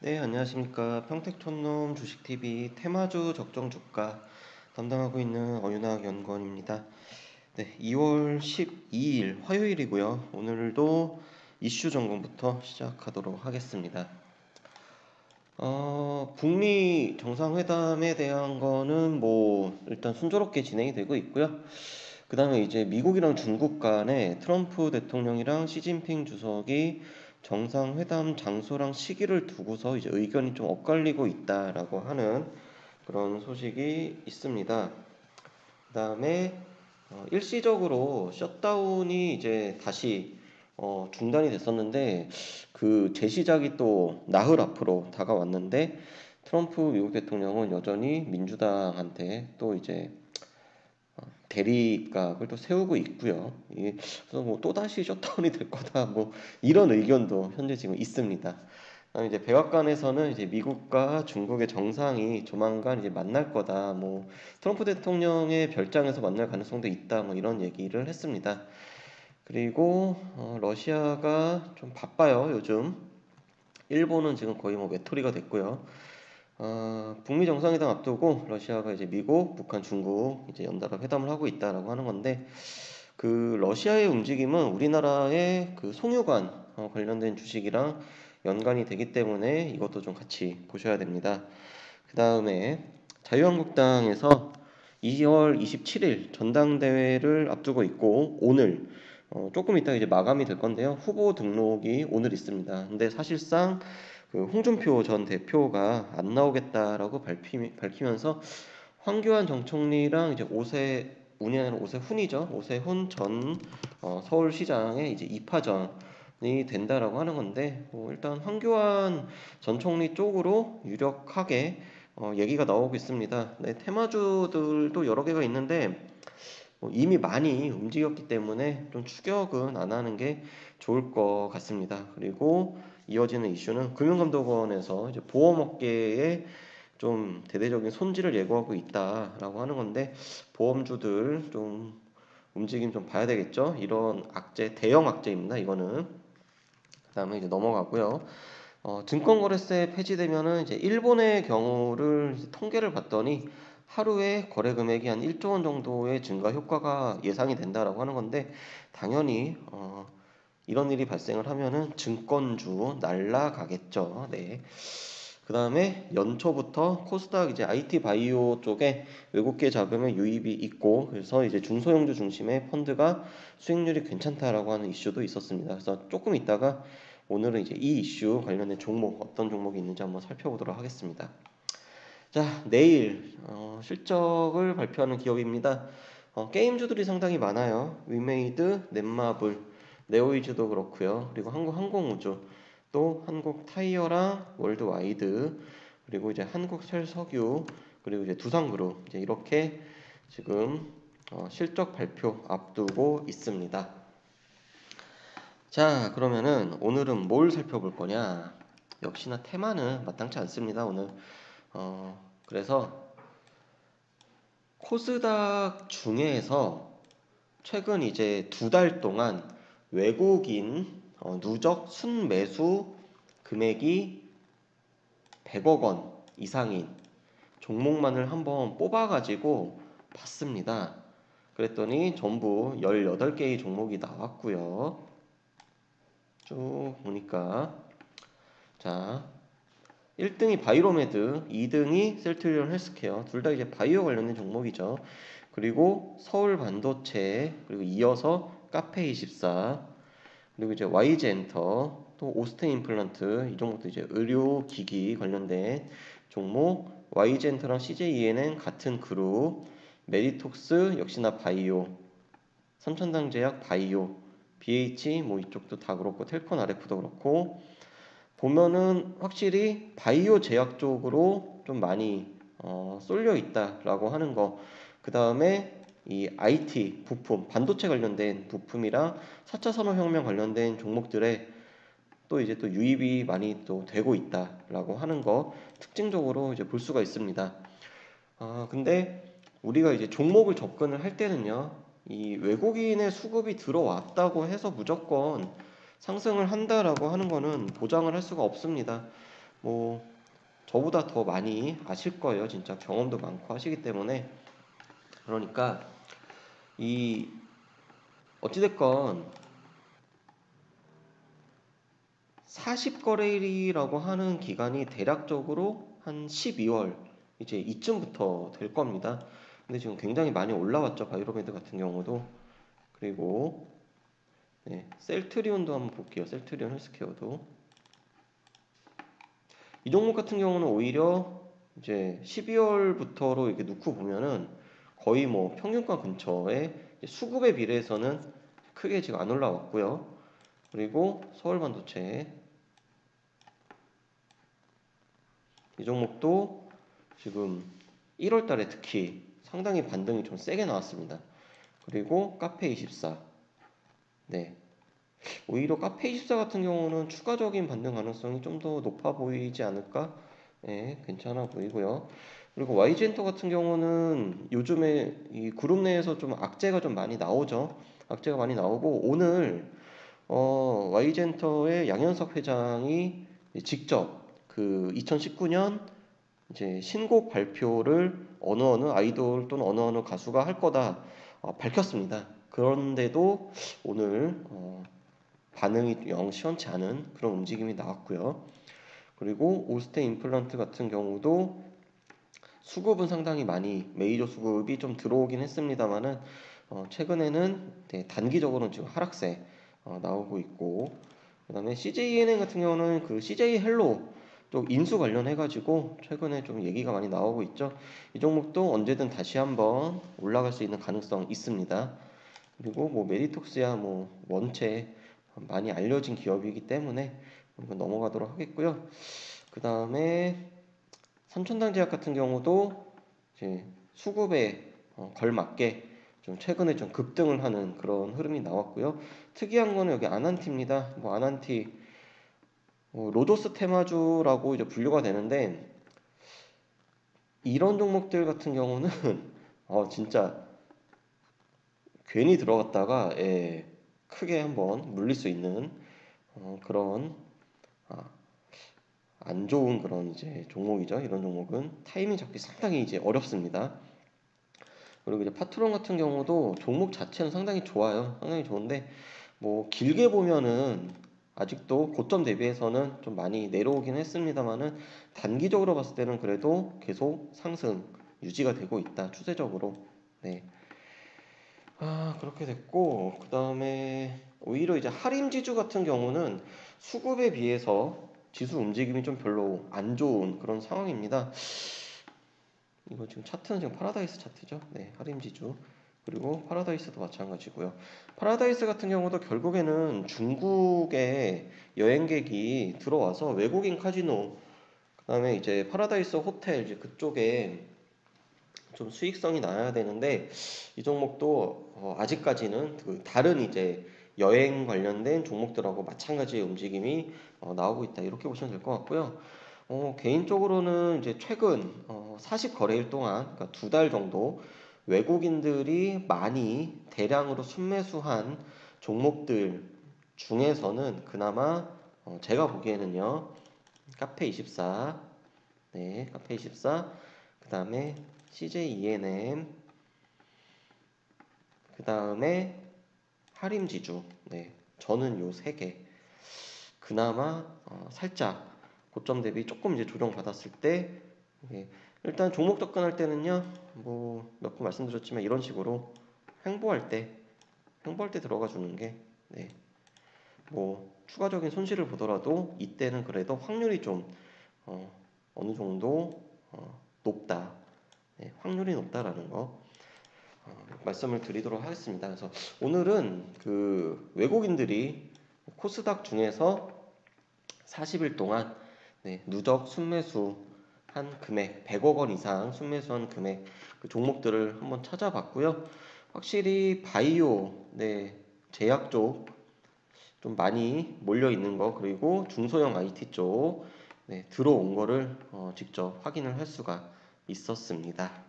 네, 안녕하십니까. 평택촌놈 주식TV 테마주 적정 주가 담당하고 있는 어윤학 연구원입니다. 네, 2월 12일 화요일이고요. 오늘도 이슈 점검부터 시작하도록 하겠습니다. 북미 정상회담에 대한 거는 일단 순조롭게 진행이 되고 있고요. 그 다음에 이제 미국이랑 중국 간에 트럼프 대통령이랑 시진핑 주석이 정상회담 장소랑 시기를 두고서 이제 의견이 좀 엇갈리고 있다라고 하는 그런 소식이 있습니다. 그 다음에 일시적으로 셧다운이 이제 다시 중단이 됐었는데 그 재시작이 또 나흘 앞으로 다가왔는데 트럼프 미국 대통령은 여전히 민주당한테 또 이제 대립각을 또 세우고 있고요. 그래서 또다시 셧다운이 될 거다 이런 의견도 현재 지금 있습니다. 이제 백악관에서는 이제 미국과 중국의 정상이 조만간 이제 만날 거다. 트럼프 대통령의 별장에서 만날 가능성도 있다. 이런 얘기를 했습니다. 그리고 러시아가 좀 바빠요, 요즘. 일본은 지금 거의 외톨이가 됐고요. 북미 정상회담 앞두고 러시아가 이제 미국, 북한, 중국 이제 연달아 회담을 하고 있다라고 하는 건데 그 러시아의 움직임은 우리나라의 그 송유관 관련된 주식이랑 연관이 되기 때문에 이것도 좀 같이 보셔야 됩니다. 그 다음에 자유한국당에서 2월 27일 전당대회를 앞두고 있고 오늘 조금 이따 이제 마감이 될 건데요. 후보 등록이 오늘 있습니다. 근데 사실상 그 홍준표 전 대표가 안 나오겠다라고 밝히면서 황교안 전 총리랑 이제 운이 아니라 오세훈이죠. 오세훈 전 서울시장의 이제 2파전이 된다라고 하는 건데 일단 황교안 전 총리 쪽으로 유력하게 얘기가 나오고 있습니다. 네, 테마주들도 여러 개가 있는데 이미 많이 움직였기 때문에 좀 추격은 안 하는 게 좋을 것 같습니다. 그리고 이어지는 이슈는 금융감독원에서 이제 보험업계에 좀 대대적인 손질을 예고하고 있다라고 하는 건데 보험주들 좀 움직임 좀 봐야 되겠죠. 이런 악재, 대형 악재입니다. 이거는. 그다음에 이제 넘어가고요. 증권거래세 폐지되면은 이제 일본의 경우를 통계를 봤더니 하루에 거래 금액이 한 1조 원 정도의 증가 효과가 예상이 된다라고 하는 건데 당연히 이런 일이 발생을 하면은 증권주 날라가겠죠. 네. 그 다음에 연초부터 코스닥 이제 IT 바이오 쪽에 외국계 자금의 유입이 있고 그래서 이제 중소형주 중심의 펀드가 수익률이 괜찮다라고 하는 이슈도 있었습니다. 그래서 조금 있다가 오늘은 이제 이 이슈 관련된 종목 어떤 종목이 있는지 한번 살펴보도록 하겠습니다. 자, 내일 실적을 발표하는 기업입니다. 게임주들이 상당히 많아요. 위메이드, 넷마블, 네오이즈도 그렇고요. 그리고 한국항공우주, 또 한국타이어랑 월드와이드, 그리고 이제 한국철석유, 그리고 이제 두산그룹 이제 이렇게 지금 실적 발표 앞두고 있습니다. 자, 그러면은 오늘은 뭘 살펴볼 거냐? 역시나 테마는 마땅치 않습니다. 오늘 그래서 코스닥 중에서 최근 이제 2달 동안 외국인 누적 순매수 금액이 100억 원 이상인 종목만을 한번 뽑아가지고 봤습니다. 그랬더니 전부 18개의 종목이 나왔고요. 쭉 보니까 자 1등이 바이로메드, 2등이 셀트리온 헬스케어, 둘 다 이제 바이오 관련된 종목이죠. 그리고 서울 반도체, 그리고 이어서 카페24, 그리고 이제 YG엔터, 또 오스템 임플란트, 이 종목도 이제 의료기기 관련된 종목, YG엔터랑 CJEN은 같은 그룹, 메디톡스 역시나 바이오, 삼천당제약 바이오, BH 이쪽도 다 그렇고 텔콘 RF도 그렇고 보면은 확실히 바이오 제약 쪽으로 좀 많이 쏠려 있다라고 하는 거. 그 다음에 이 IT 부품, 반도체 관련된 부품이랑 4차 산업혁명 관련된 종목들에 또 이제 또 유입이 많이 또 되고 있다라고 하는 거 특징적으로 이제 볼 수가 있습니다. 근데 우리가 이제 종목을 접근을 할 때는요, 이 외국인의 수급이 들어왔다고 해서 무조건 상승을 한다라고 하는 거는 보장을 할 수가 없습니다. 뭐 저보다 더 많이 아실 거예요. 진짜 경험도 많고 하시기 때문에. 그러니까 이 어찌됐건 40거래일이라고 하는 기간이 대략적으로 한 12월 이제 이쯤부터 될 겁니다. 근데 지금 굉장히 많이 올라왔죠. 바이로메드 같은 경우도. 그리고 네, 셀트리온도 한번 볼게요. 셀트리온 헬스케어도. 이 종목 같은 경우는 오히려 이제 12월부터로 이렇게 놓고 보면은 거의 뭐 평균가 근처에 수급에 비례해서는 크게 지금 안 올라왔고요. 그리고 서울반도체 이 종목도 지금 1월 달에 특히 상당히 반등이 좀 세게 나왔습니다. 그리고 카페24. 네. 오히려 카페24 같은 경우는 추가적인 반등 가능성이 좀 더 높아 보이지 않을까? 네, 괜찮아 보이고요. 그리고 YG엔터 같은 경우는 요즘에 이 그룹 내에서 좀 악재가 좀 많이 나오죠. 악재가 많이 나오고 오늘 YG엔터의 양현석 회장이 직접 그 2019년 이제 신곡 발표를 어느 아이돌 또는 어느 가수가 할 거다 밝혔습니다. 그런데도 오늘 반응이 영 시원치 않은 그런 움직임이 나왔고요. 그리고 올스테 임플란트 같은 경우도 수급은 상당히 많이 메이저 수급이 좀 들어오긴 했습니다만은 최근에는 네, 단기적으로는 지금 하락세 나오고 있고 그다음에 CJENM 같은 경우는 그 CJ 헬로 또 인수 관련해가지고 최근에 좀 얘기가 많이 나오고 있죠. 이 종목도 언제든 다시 한번 올라갈 수 있는 가능성 있습니다. 그리고 뭐 메디톡스야 뭐 원체 많이 알려진 기업이기 때문에 이건 넘어가도록 하겠고요. 그 다음에 삼천당제약 같은 경우도 이제 수급에 걸맞게 좀 최근에 좀 급등을 하는 그런 흐름이 나왔고요. 특이한 거는 여기 아난티입니다. 뭐 아난티 로도스 테마주라고 이제 분류가 되는데 이런 종목들 같은 경우는 진짜 괜히 들어갔다가 크게 한번 물릴 수 있는 그런 아, 안 좋은 그런 이제 종목이죠. 이런 종목은 타이밍 잡기 상당히 이제 어렵습니다. 그리고 이제 파트론 같은 경우도 종목 자체는 상당히 좋아요. 상당히 좋은데 뭐 길게 보면은 아직도 고점 대비해서는 좀 많이 내려오긴 했습니다만은 단기적으로 봤을 때는 그래도 계속 상승 유지가 되고 있다. 추세적으로. 네. 그렇게 됐고 그다음에 오히려 이제 하림 지주 같은 경우는 수급에 비해서 지수 움직임이 좀 별로 안 좋은 그런 상황입니다. 이거 지금 차트는 지금 파라다이스 차트죠. 네, 하림 지주. 그리고 파라다이스도 마찬가지고요. 파라다이스 같은 경우도 결국에는 중국에 여행객이 들어와서 외국인 카지노, 그다음에 이제 파라다이스 호텔 이제 그쪽에 좀 수익성이 나야 되는데 이 종목도 아직까지는 그 다른 이제 여행 관련된 종목들하고 마찬가지의 움직임이 나오고 있다 이렇게 보시면 될 것 같고요. 개인적으로는 이제 최근 40거래일 동안 그러니까 2달 정도 외국인들이 많이 대량으로 순매수한 종목들 중에서는 그나마 제가 보기에는요 카페24, 네 카페24, 그 다음에 CJ 그 다음에 하림지주, 네 저는 요 세 개 그나마 살짝 고점 대비 조금 이제 조정받았을 때 예, 일단 종목 접근할 때는요 뭐 몇 번 말씀드렸지만 이런 식으로 횡보할 때 들어가 주는 게 네, 뭐 추가적인 손실을 보더라도 이때는 그래도 확률이 좀 어느 정도 높다. 네, 확률이 높다라는 거 말씀을 드리도록 하겠습니다. 그래서 오늘은 그 외국인들이 코스닥 중에서 40일 동안 네, 누적 순매수 한 금액 100억 원 이상 순매수한 금액 그 종목들을 한번 찾아봤고요. 확실히 바이오, 네, 제약 쪽 좀 많이 몰려 있는 거 그리고 중소형 IT 쪽 네, 들어온 거를 직접 확인을 할 수가 있었습니다.